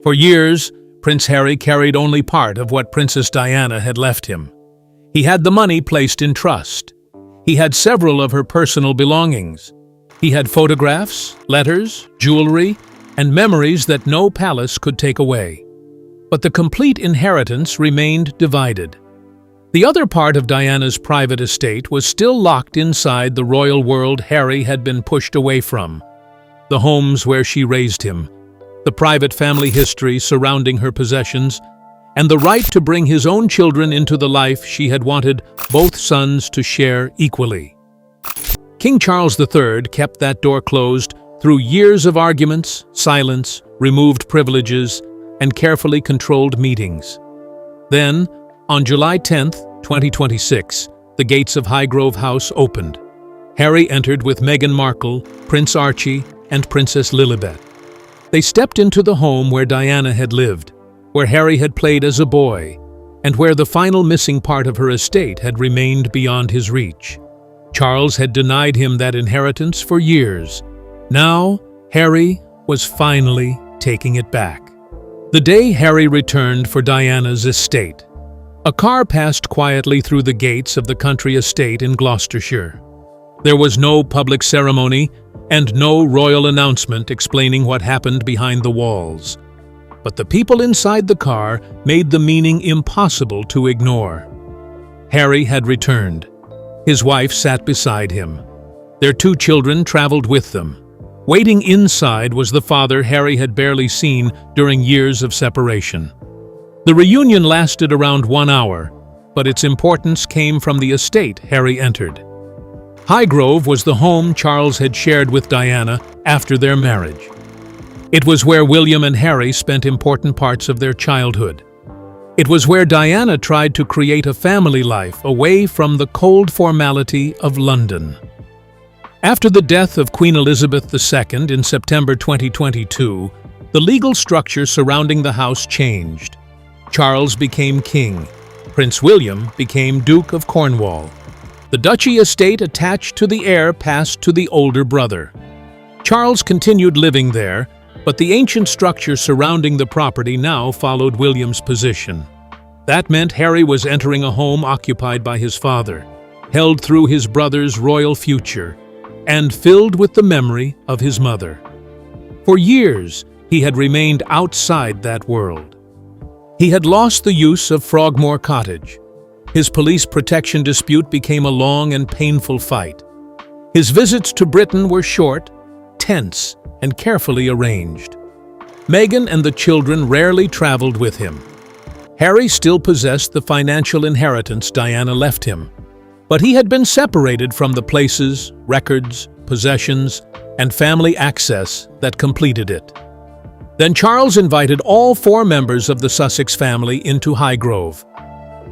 For years, Prince Harry carried only part of what Princess Diana had left him. He had the money placed in trust. He had several of her personal belongings. He had photographs, letters, jewelry, and memories that no palace could take away. But the complete inheritance remained divided. The other part of Diana's private estate was still locked inside the royal world Harry had been pushed away from. The homes where she raised him, the private family history surrounding her possessions, and the right to bring his own children into the life she had wanted both sons to share equally. King Charles III kept that door closed through years of arguments, silence, removed privileges, and carefully controlled meetings. Then, on July 10, 2026, the gates of Highgrove House opened. Harry entered with Meghan Markle, Prince Archie, and Princess Lilibet. They stepped into the home where Diana had lived, where Harry had played as a boy, and where the final missing part of her estate had remained beyond his reach. Charles had denied him that inheritance for years. Now, Harry was finally taking it back. The day Harry returned for Diana's estate, a car passed quietly through the gates of the country estate in Gloucestershire. There was no public ceremony and no royal announcement explaining what happened behind the walls. But the people inside the car made the meaning impossible to ignore. Harry had returned. His wife sat beside him. Their 2 children traveled with them. Waiting inside was the father Harry had barely seen during years of separation. The reunion lasted around 1 hour, but its importance came from the estate Harry entered. Highgrove was the home Charles had shared with Diana after their marriage. It was where William and Harry spent important parts of their childhood. It was where Diana tried to create a family life away from the cold formality of London. After the death of Queen Elizabeth II in September 2022, the legal structure surrounding the house changed. Charles became king. Prince William became Duke of Cornwall. The duchy estate attached to the heir passed to the older brother. Charles continued living there, but the ancient structure surrounding the property now followed William's position. That meant Harry was entering a home occupied by his father, held through his brother's royal future, and filled with the memory of his mother. For years, he had remained outside that world. He had lost the use of Frogmore Cottage. His police protection dispute became a long and painful fight. His visits to Britain were short, tense, and carefully arranged. Meghan and the children rarely traveled with him. Harry still possessed the financial inheritance Diana left him, but he had been separated from the places, records, possessions, and family access that completed it. Then Charles invited all 4 members of the Sussex family into Highgrove.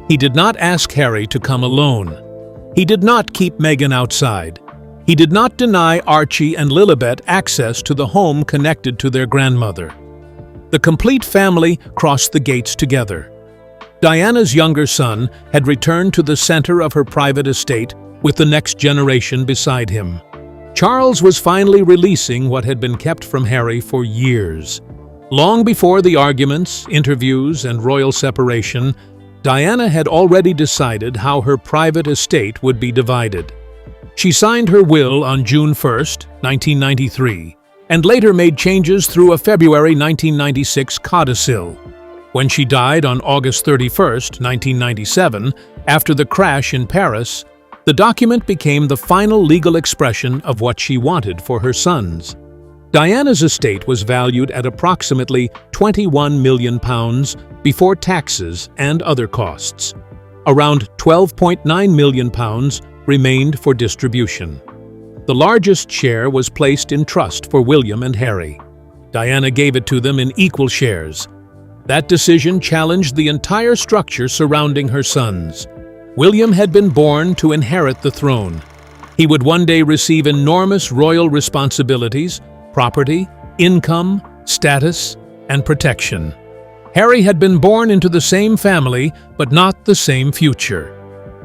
He did not ask Harry to come alone. He did not keep Meghan outside. He did not deny Archie and Lilibet access to the home connected to their grandmother. The complete family crossed the gates together. Diana's younger son had returned to the center of her private estate with the next generation beside him. Charles was finally releasing what had been kept from Harry for years. Long before the arguments, interviews, and royal separation, Diana had already decided how her private estate would be divided. She signed her will on June 1, 1993, and later made changes through a February 1996 codicil. When she died on August 31, 1997, after the crash in Paris, the document became the final legal expression of what she wanted for her sons. Diana's estate was valued at approximately £21 million before taxes and other costs. Around £12.9 million remained for distribution. The largest share was placed in trust for William and Harry. Diana gave it to them in equal shares. That decision challenged the entire structure surrounding her sons. William had been born to inherit the throne. He would one day receive enormous royal responsibilities, property, income, status, and protection. Harry had been born into the same family, but not the same future.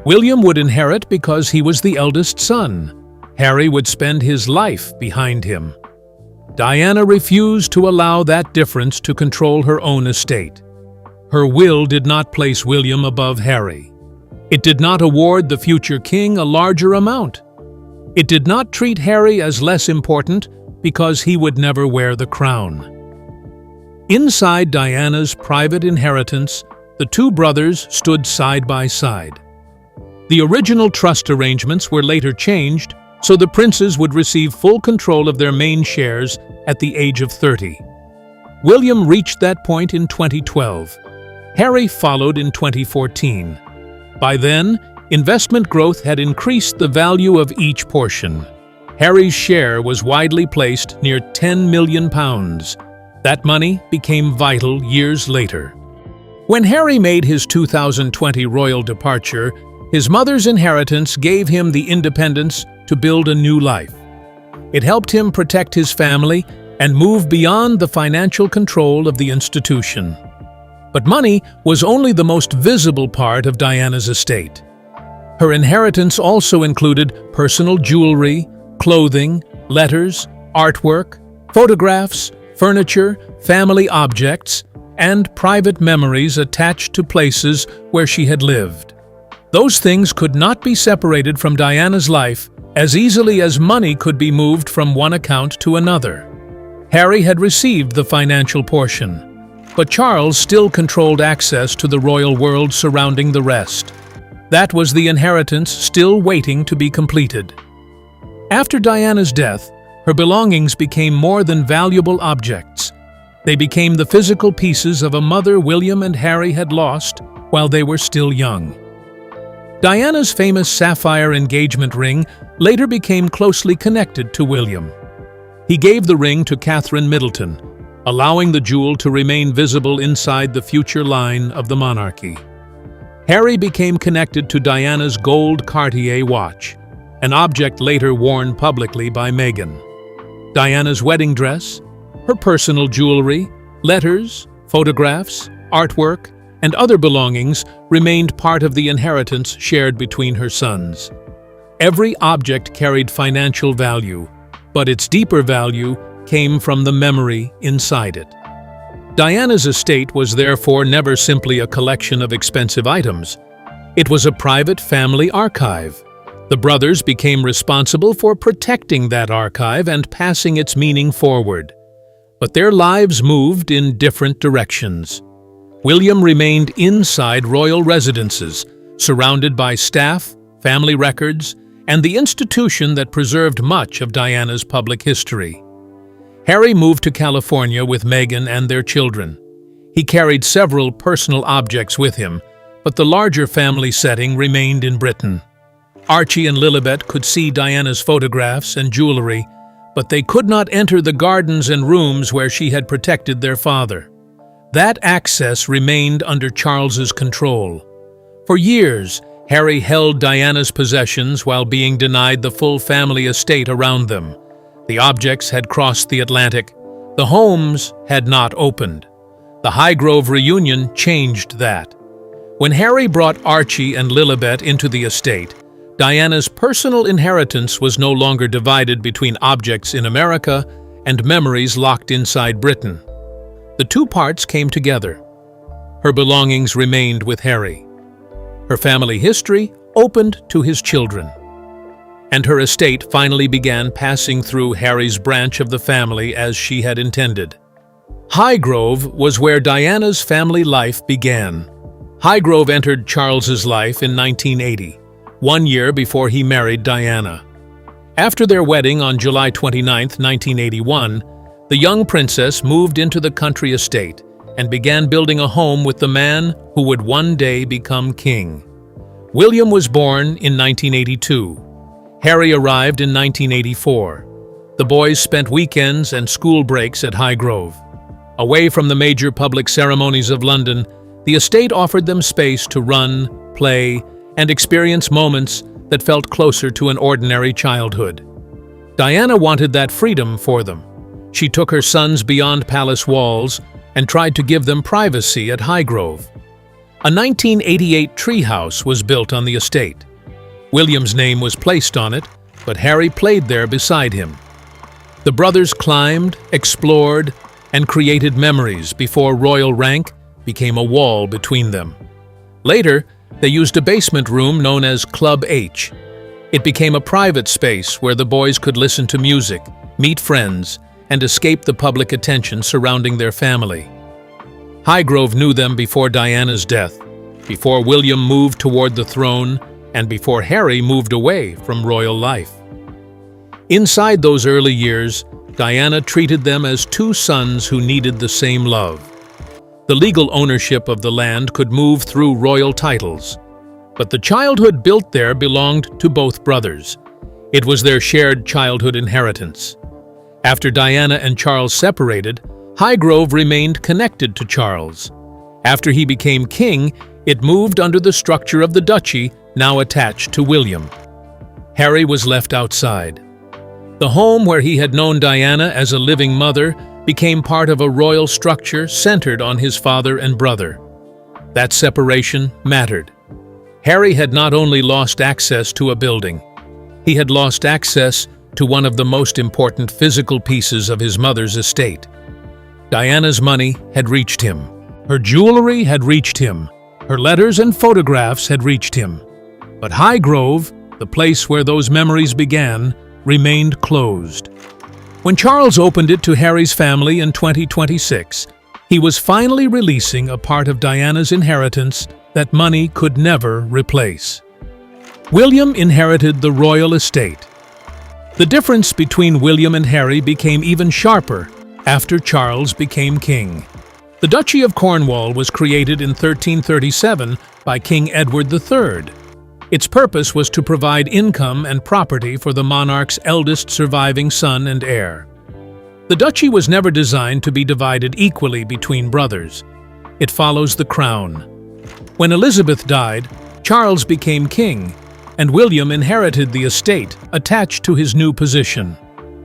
William would inherit because he was the eldest son. Harry would spend his life behind him. Diana refused to allow that difference to control her own estate. Her will did not place William above Harry. It did not award the future king a larger amount. It did not treat Harry as less important because he would never wear the crown. Inside Diana's private inheritance, the two brothers stood side by side. The original trust arrangements were later changed, so the princes would receive full control of their main shares at the age of 30. William reached that point in 2012. Harry followed in 2014. By then, investment growth had increased the value of each portion. Harry's share was widely placed near £10 million. That money became vital years later. When Harry made his 2020 royal departure, his mother's inheritance gave him the independence to build a new life. It helped him protect his family and move beyond the financial control of the institution. But money was only the most visible part of Diana's estate. Her inheritance also included personal jewelry, clothing, letters, artwork, photographs, furniture, family objects, and private memories attached to places where she had lived. Those things could not be separated from Diana's life as easily as money could be moved from one account to another. Harry had received the financial portion, but Charles still controlled access to the royal world surrounding the rest. That was the inheritance still waiting to be completed. After Diana's death, her belongings became more than valuable objects. They became the physical pieces of a mother William and Harry had lost while they were still young. Diana's famous sapphire engagement ring later became closely connected to William. He gave the ring to Catherine Middleton, allowing the jewel to remain visible inside the future line of the monarchy. Harry became connected to Diana's gold Cartier watch, an object later worn publicly by Meghan. Diana's wedding dress, her personal jewelry, letters, photographs, artwork, and other belongings remained part of the inheritance shared between her sons. Every object carried financial value, but its deeper value came from the memory inside it. Diana's estate was therefore never simply a collection of expensive items. It was a private family archive. The brothers became responsible for protecting that archive and passing its meaning forward. But their lives moved in different directions. William remained inside royal residences, surrounded by staff, family records, and the institution that preserved much of Diana's public history. Harry moved to California with Meghan and their children. He carried several personal objects with him, but the larger family setting remained in Britain. Archie and Lilibet could see Diana's photographs and jewelry, but they could not enter the gardens and rooms where she had protected their father. That access remained under Charles's control. For years, Harry held Diana's possessions while being denied the full family estate around them. The objects had crossed the Atlantic. The homes had not opened. The Highgrove reunion changed that. When Harry brought Archie and Lilibet into the estate, Diana's personal inheritance was no longer divided between objects in America and memories locked inside Britain. The two parts came together. Her belongings remained with Harry. Her family history opened to his children. And her estate finally began passing through Harry's branch of the family as she had intended. Highgrove was where Diana's family life began. Highgrove entered Charles's life in 1980, 1 year before he married Diana. After their wedding on July 29, 1981, the young princess moved into the country estate and began building a home with the man who would one day become king. William was born in 1982. Harry arrived in 1984. The boys spent weekends and school breaks at Highgrove. Away from the major public ceremonies of London, the estate offered them space to run, play, and experience moments that felt closer to an ordinary childhood. Diana wanted that freedom for them. She took her sons beyond palace walls and tried to give them privacy at Highgrove. A 1988 treehouse was built on the estate. William's name was placed on it, but Harry played there beside him. The brothers climbed, explored, and created memories before royal rank became a wall between them. Later, they used a basement room known as Club H. It became a private space where the boys could listen to music, meet friends, and escape the public attention surrounding their family. Highgrove knew them before Diana's death, before William moved toward the throne, and before Harry moved away from royal life. Inside those early years, Diana treated them as two sons who needed the same love. The legal ownership of the land could move through royal titles, but the childhood built there belonged to both brothers. It was their shared childhood inheritance. After Diana and Charles separated, Highgrove remained connected to Charles. After he became king, it moved under the structure of the duchy, now attached to William. Harry was left outside. The home where he had known Diana as a living mother became part of a royal structure centered on his father and brother. That separation mattered. Harry had not only lost access to a building, he had lost access to one of the most important physical pieces of his mother's estate. Diana's money had reached him. Her jewelry had reached him. Her letters and photographs had reached him. But Highgrove, the place where those memories began, remained closed. When Charles opened it to Harry's family in 2026, he was finally releasing a part of Diana's inheritance that money could never replace. William inherited the royal estate. The difference between William and Harry became even sharper after Charles became king. The Duchy of Cornwall was created in 1337 by King Edward III. Its purpose was to provide income and property for the monarch's eldest surviving son and heir. The duchy was never designed to be divided equally between brothers. It follows the crown. When Elizabeth died, Charles became king, and William inherited the estate attached to his new position.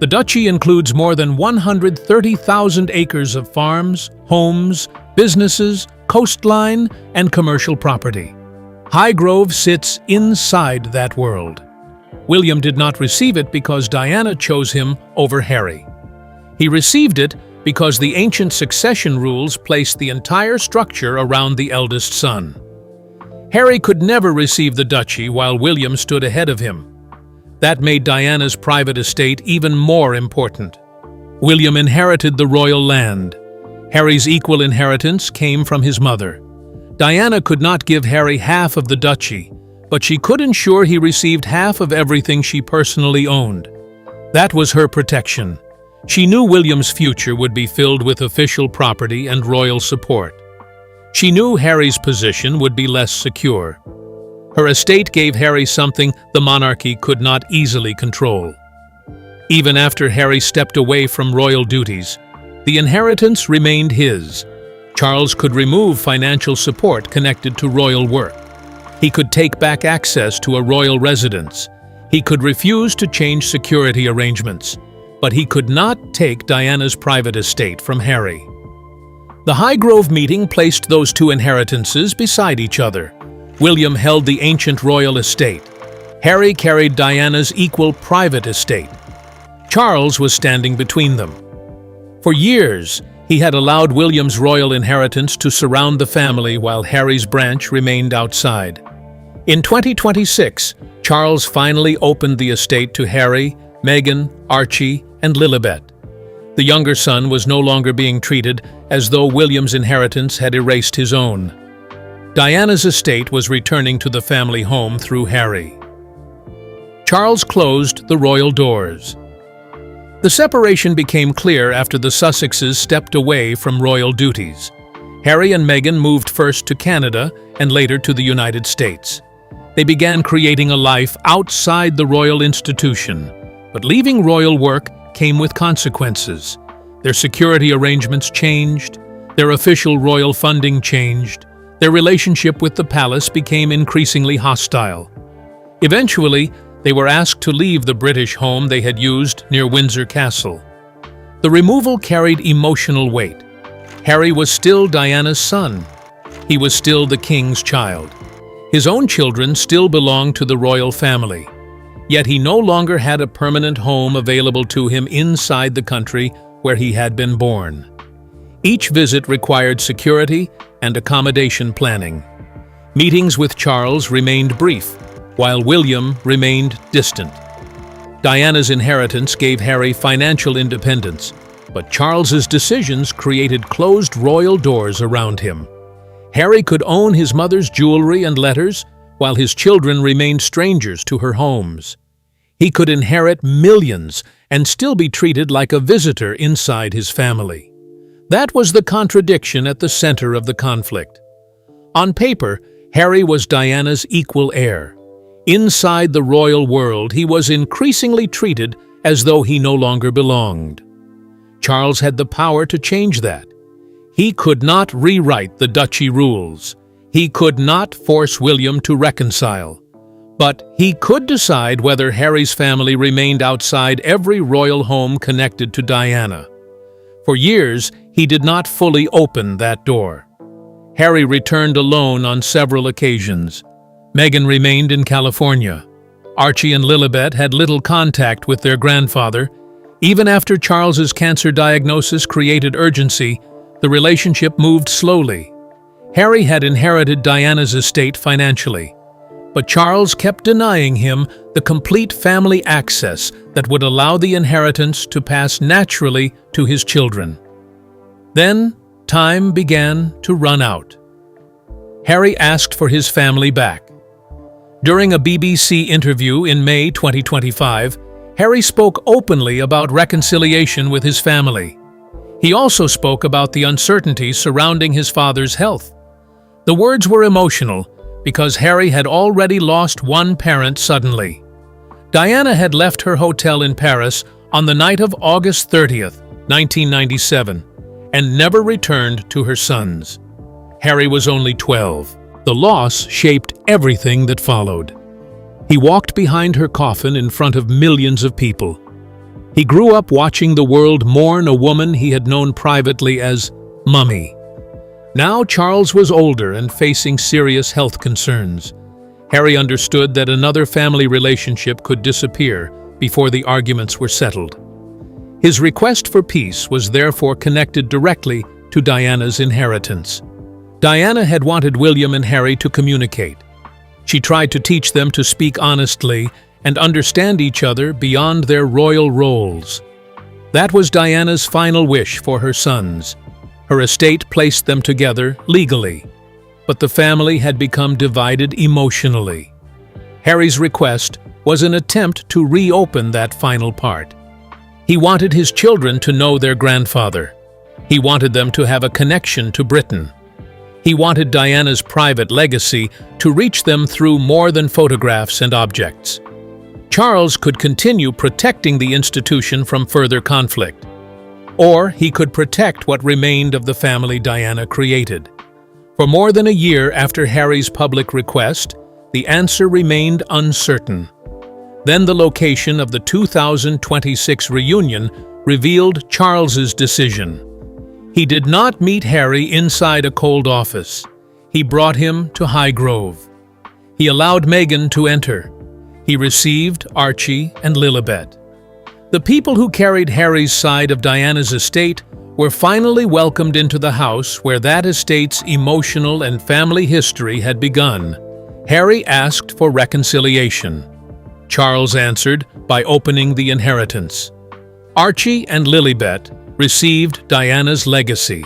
The duchy includes more than 130,000 acres of farms, homes, businesses, coastline, and commercial property. Highgrove sits inside that world. William did not receive it because Diana chose him over Harry. He received it because the ancient succession rules placed the entire structure around the eldest son. Harry could never receive the duchy while William stood ahead of him. That made Diana's private estate even more important. William inherited the royal land. Harry's equal inheritance came from his mother. Diana could not give Harry half of the duchy, but she could ensure he received half of everything she personally owned. That was her protection. She knew William's future would be filled with official property and royal support. She knew Harry's position would be less secure. Her estate gave Harry something the monarchy could not easily control. Even after Harry stepped away from royal duties, the inheritance remained his. Charles could remove financial support connected to royal work. He could take back access to a royal residence. He could refuse to change security arrangements. But he could not take Diana's private estate from Harry. The Highgrove meeting placed those two inheritances beside each other. William held the ancient royal estate. Harry carried Diana's equal private estate. Charles was standing between them. For years, he had allowed William's royal inheritance to surround the family while Harry's branch remained outside. In 2026, Charles finally opened the estate to Harry, Meghan, Archie, and Lilibet. The younger son was no longer being treated as though William's inheritance had erased his own. Diana's estate was returning to the family home through Harry. Charles closed the royal doors. The separation became clear after the Sussexes stepped away from royal duties. Harry and Meghan moved first to Canada and later to the United States. They began creating a life outside the royal institution, but leaving royal work came with consequences. Their security arrangements changed, their official royal funding changed, their relationship with the palace became increasingly hostile. Eventually, they were asked to leave the British home they had used near Windsor Castle. The removal carried emotional weight. Harry was still Diana's son. He was still the king's child. His own children still belonged to the royal family. Yet he no longer had a permanent home available to him inside the country where he had been born. Each visit required security and accommodation planning. Meetings with Charles remained brief, while William remained distant. Diana's inheritance gave Harry financial independence, but Charles's decisions created closed royal doors around him. Harry could own his mother's jewelry and letters, while his children remained strangers to her homes. He could inherit millions and still be treated like a visitor inside his family. That was the contradiction at the center of the conflict. On paper, Harry was Diana's equal heir. Inside the royal world, he was increasingly treated as though he no longer belonged. Charles had the power to change that. He could not rewrite the duchy rules. He could not force William to reconcile. But he could decide whether Harry's family remained outside every royal home connected to Diana. For years, he did not fully open that door. Harry returned alone on several occasions. Meghan remained in California. Archie and Lilibet had little contact with their grandfather. Even after Charles's cancer diagnosis created urgency, the relationship moved slowly. Harry had inherited Diana's estate financially, but Charles kept denying him the complete family access that would allow the inheritance to pass naturally to his children. Then, time began to run out. Harry asked for his family back. During a BBC interview in May 2025, Harry spoke openly about reconciliation with his family. He also spoke about the uncertainty surrounding his father's health. The words were emotional because Harry had already lost one parent suddenly. Diana had left her hotel in Paris on the night of August 30th, 1997, and never returned to her sons. Harry was only 12. The loss shaped everything that followed. He walked behind her coffin in front of millions of people. He grew up watching the world mourn a woman he had known privately as Mummy. Now Charles was older and facing serious health concerns. Harry understood that another family relationship could disappear before the arguments were settled. His request for peace was therefore connected directly to Diana's inheritance. Diana had wanted William and Harry to communicate. She tried to teach them to speak honestly and understand each other beyond their royal roles. That was Diana's final wish for her sons. Her estate placed them together legally, but the family had become divided emotionally. Harry's request was an attempt to reopen that final part. He wanted his children to know their grandfather. He wanted them to have a connection to Britain. He wanted Diana's private legacy to reach them through more than photographs and objects. Charles could continue protecting the institution from further conflict, or he could protect what remained of the family Diana created. For more than a year after Harry's public request, the answer remained uncertain. Then the location of the 2026 reunion revealed Charles's decision. He did not meet Harry inside a cold office. He brought him to Highgrove. He allowed Meghan to enter. He received Archie and Lilibet. The people who carried Harry's side of Diana's estate were finally welcomed into the house where that estate's emotional and family history had begun. Harry asked for reconciliation. Charles answered by opening the inheritance. Archie and Lilibet received Diana's legacy.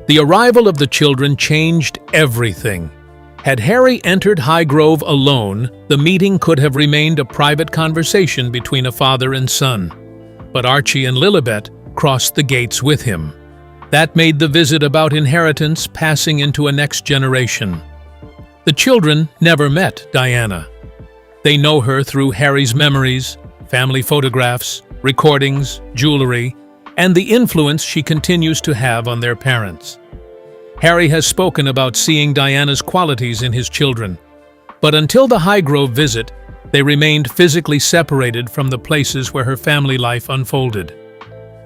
The arrival of the children changed everything. Had Harry entered Highgrove alone, the meeting could have remained a private conversation between a father and son. But Archie and Lilibet crossed the gates with him. That made the visit about inheritance passing into a next generation. The children never met Diana. They know her through Harry's memories, family photographs, recordings, jewelry, and the influence she continues to have on their parents. Harry has spoken about seeing Diana's qualities in his children, but until the Highgrove visit, they remained physically separated from the places where her family life unfolded.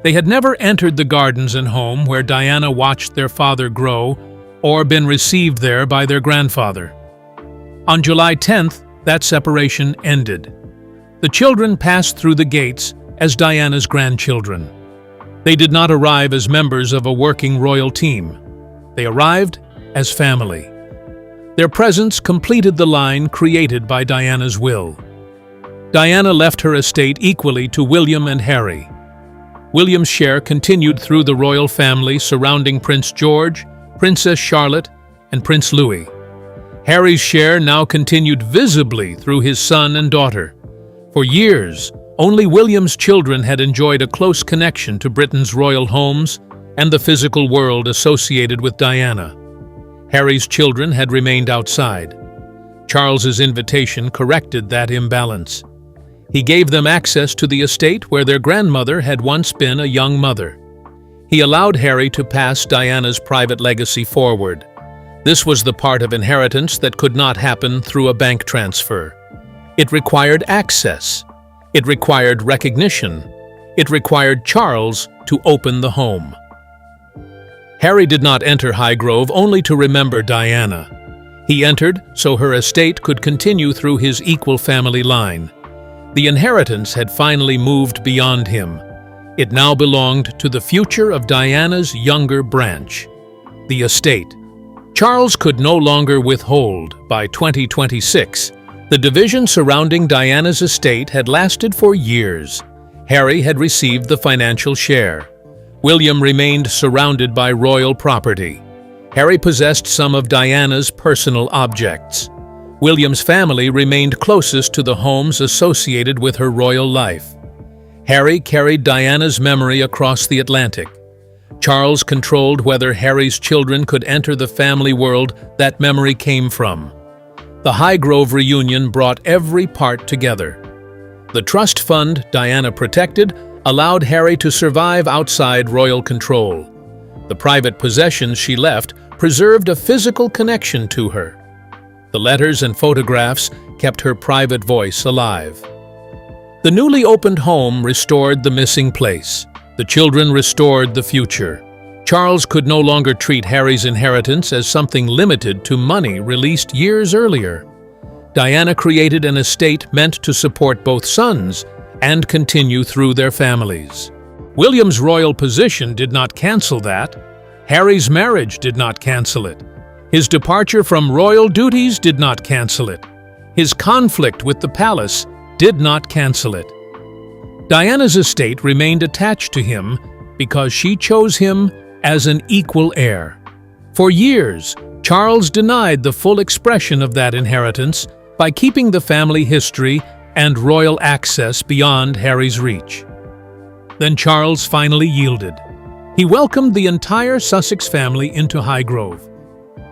They had never entered the gardens and home where Diana watched their father grow or been received there by their grandfather. On July 10th, that separation ended. The children passed through the gates as Diana's grandchildren. They did not arrive as members of a working royal team. They arrived as family. Their presence completed the line created by Diana's will. Diana left her estate equally to William and Harry. William's share continued through the royal family surrounding Prince George, Princess Charlotte, and Prince Louis. Harry's share now continued visibly through his son and daughter. For years, only William's children had enjoyed a close connection to Britain's royal homes and the physical world associated with Diana. Harry's children had remained outside. Charles's invitation corrected that imbalance. He gave them access to the estate where their grandmother had once been a young mother. He allowed Harry to pass Diana's private legacy forward. This was the part of inheritance that could not happen through a bank transfer. It required access. It required recognition. It required Charles to open the home. Harry did not enter Highgrove only to remember Diana. He entered so her estate could continue through his equal family line. The inheritance had finally moved beyond him. It now belonged to the future of Diana's younger branch, the estate. Charles could no longer withhold. By 2026, the division surrounding Diana's estate had lasted for years. Harry had received the financial share. William remained surrounded by royal property. Harry possessed some of Diana's personal objects. William's family remained closest to the homes associated with her royal life. Harry carried Diana's memory across the Atlantic. Charles controlled whether Harry's children could enter the family world that memory came from. The Highgrove reunion brought every part together. The trust fund Diana protected allowed Harry to survive outside royal control. The private possessions she left preserved a physical connection to her. The letters and photographs kept her private voice alive. The newly opened home restored the missing place. The children restored the future. Charles could no longer treat Harry's inheritance as something limited to money released years earlier. Diana created an estate meant to support both sons and continue through their families. William's royal position did not cancel that. Harry's marriage did not cancel it. His departure from royal duties did not cancel it. His conflict with the palace did not cancel it. Diana's estate remained attached to him because she chose him as an equal heir. For years, Charles denied the full expression of that inheritance by keeping the family history and royal access beyond Harry's reach. Then Charles finally yielded. He welcomed the entire Sussex family into Highgrove.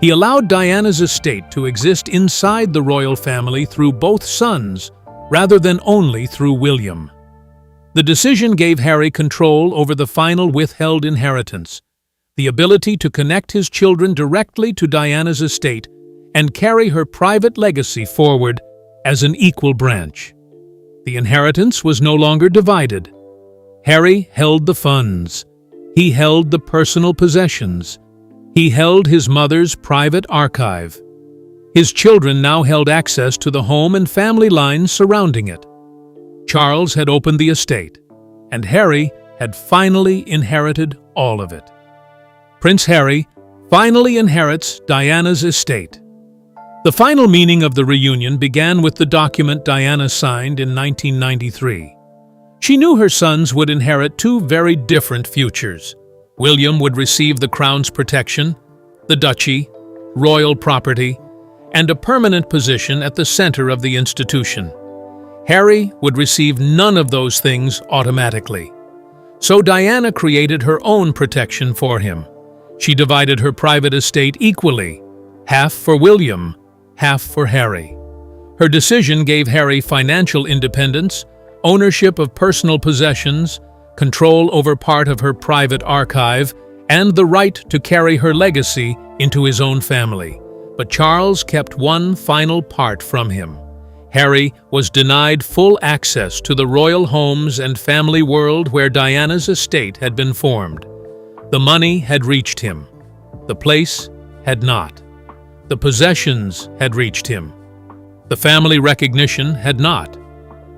He allowed Diana's estate to exist inside the royal family through both sons, rather than only through William. The decision gave Harry control over the final withheld inheritance, the ability to connect his children directly to Diana's estate and carry her private legacy forward as an equal branch. The inheritance was no longer divided. Harry held the funds. He held the personal possessions. He held his mother's private archive. His children now held access to the home and family lines surrounding it. Charles had opened the estate, and Harry had finally inherited all of it. Prince Harry finally inherits Diana's estate. The final meaning of the reunion began with the document Diana signed in 1993. She knew her sons would inherit two very different futures. William would receive the crown's protection, the duchy, royal property, and a permanent position at the center of the institution. Harry would receive none of those things automatically. So Diana created her own protection for him. She divided her private estate equally, half for William, half for Harry. Her decision gave Harry financial independence, ownership of personal possessions, control over part of her private archive, and the right to carry her legacy into his own family. But Charles kept one final part from him. Harry was denied full access to the royal homes and family world where Diana's estate had been formed. The money had reached him. The place had not. The possessions had reached him. The family recognition had not.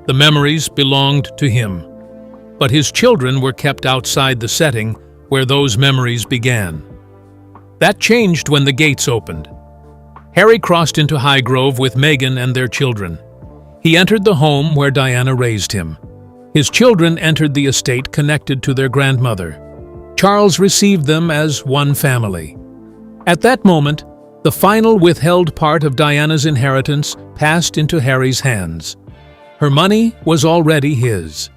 The memories belonged to him, but his children were kept outside the setting where those memories began. That changed when the gates opened. Harry crossed into Highgrove with Meghan and their children. He entered the home where Diana raised him. His children entered the estate connected to their grandmother. Charles received them as one family. At that moment, the final withheld part of Diana's inheritance passed into Harry's hands. Her money was already his.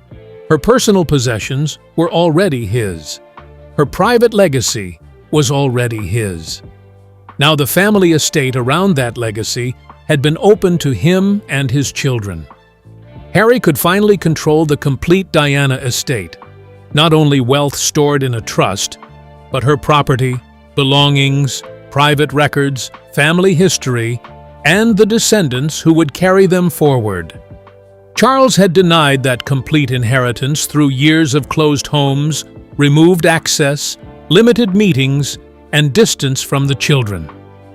Her personal possessions were already his. Her private legacy was already his. Now the family estate around that legacy had been open to him and his children. Harry could finally control the complete Diana estate, not only wealth stored in a trust, but her property, belongings, private records, family history, and the descendants who would carry them forward. Charles had denied that complete inheritance through years of closed homes, removed access, limited meetings, and distance from the children.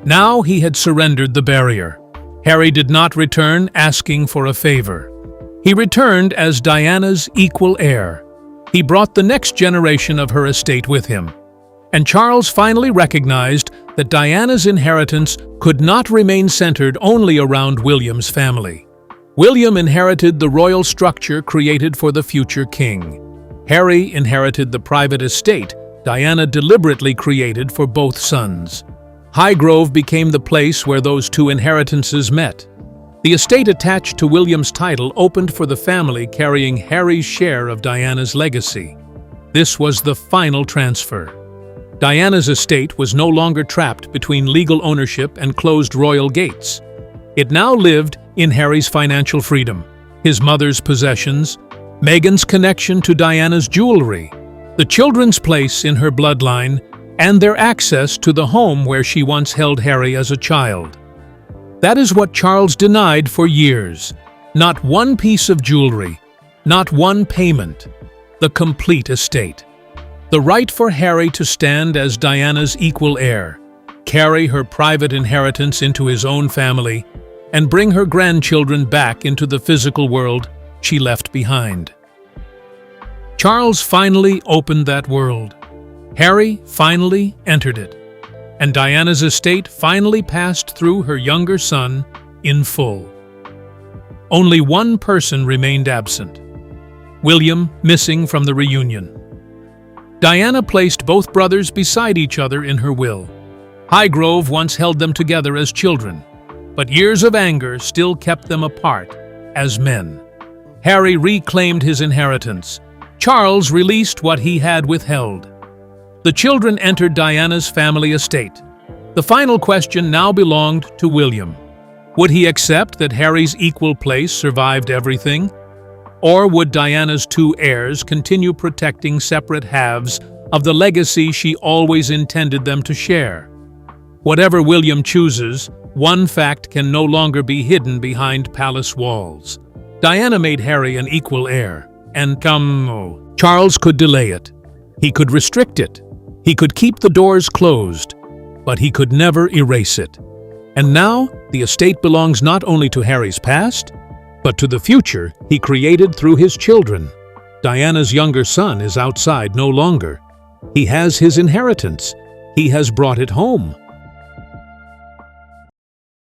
Now he had surrendered the barrier. Harry did not return asking for a favor. He returned as Diana's equal heir. He brought the next generation of her estate with him. And Charles finally recognized that Diana's inheritance could not remain centered only around William's family. William inherited the royal structure created for the future king. Harry inherited the private estate Diana deliberately created for both sons. Highgrove became the place where those two inheritances met. The estate attached to William's title opened for the family carrying Harry's share of Diana's legacy. This was the final transfer. Diana's estate was no longer trapped between legal ownership and closed royal gates. It now lived in Harry's financial freedom, his mother's possessions, Meghan's connection to Diana's jewelry, the children's place in her bloodline, and their access to the home where she once held Harry as a child. That is what Charles denied for years. Not one piece of jewelry, not one payment, the complete estate. The right for Harry to stand as Diana's equal heir, carry her private inheritance into his own family, and bring her grandchildren back into the physical world she left behind. Charles finally opened that world. Harry finally entered it, and Diana's estate finally passed through her younger son in full. Only one person remained absent, William missing from the reunion. Diana placed both brothers beside each other in her will. Highgrove once held them together as children, but years of anger still kept them apart as men. Harry reclaimed his inheritance. Charles released what he had withheld. The children entered Diana's family estate. The final question now belonged to William. Would he accept that Harry's equal place survived everything? Or would Diana's two heirs continue protecting separate halves of the legacy she always intended them to share? Whatever William chooses, one fact can no longer be hidden behind palace walls. Diana made Harry an equal heir, and Charles could delay it. He could restrict it. He could keep the doors closed, but he could never erase it. And now, the estate belongs not only to Harry's past, but to the future he created through his children. Diana's younger son is outside no longer. He has his inheritance. He has brought it home.